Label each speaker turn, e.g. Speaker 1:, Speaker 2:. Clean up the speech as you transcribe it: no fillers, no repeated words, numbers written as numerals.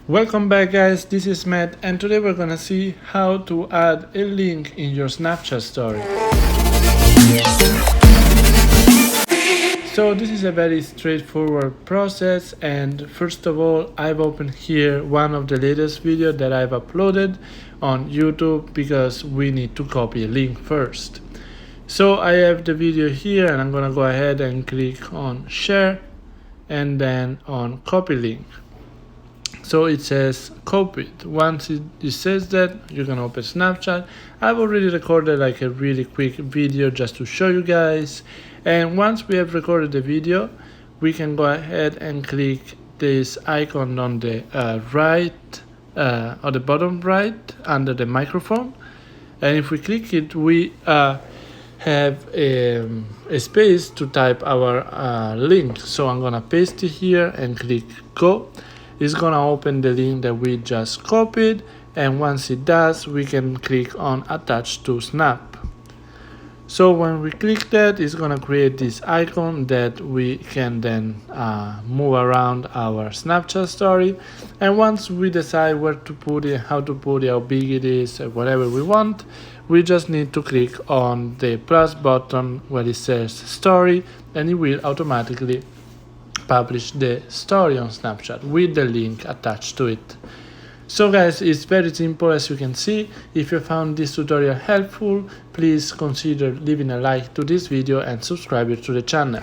Speaker 1: Welcome back guys, this is Matt and today we're gonna see how to add a link in your Snapchat story. So this is a very straightforward process, and first of all I've opened here one of the latest videos that I've uploaded on YouTube because we need to copy a link first. So I have the video here and I'm gonna go ahead and click on share and then on copy link. So it says copied. Once it says that, you can open Snapchat. I've already recorded like a really quick video just to show you guys. And once we have recorded the video, we can go ahead and click this icon on the right, or the bottom right under the microphone. And if we click it, we have a space to type our link. So I'm gonna paste it here and click go. It's gonna open the link that we just copied, and once it does, we can click on attach to snap. So when we click that, it's gonna create this icon that we can then move around our Snapchat story. And once we decide where to put it, how to put it, how big it is, whatever we want, we just need to click on the plus button where it says story, and it will automatically publish the story on Snapchat with the link attached to it. So guys, it's very simple as you can see. If you found this tutorial helpful, please consider leaving a like to this video and subscribe to the channel.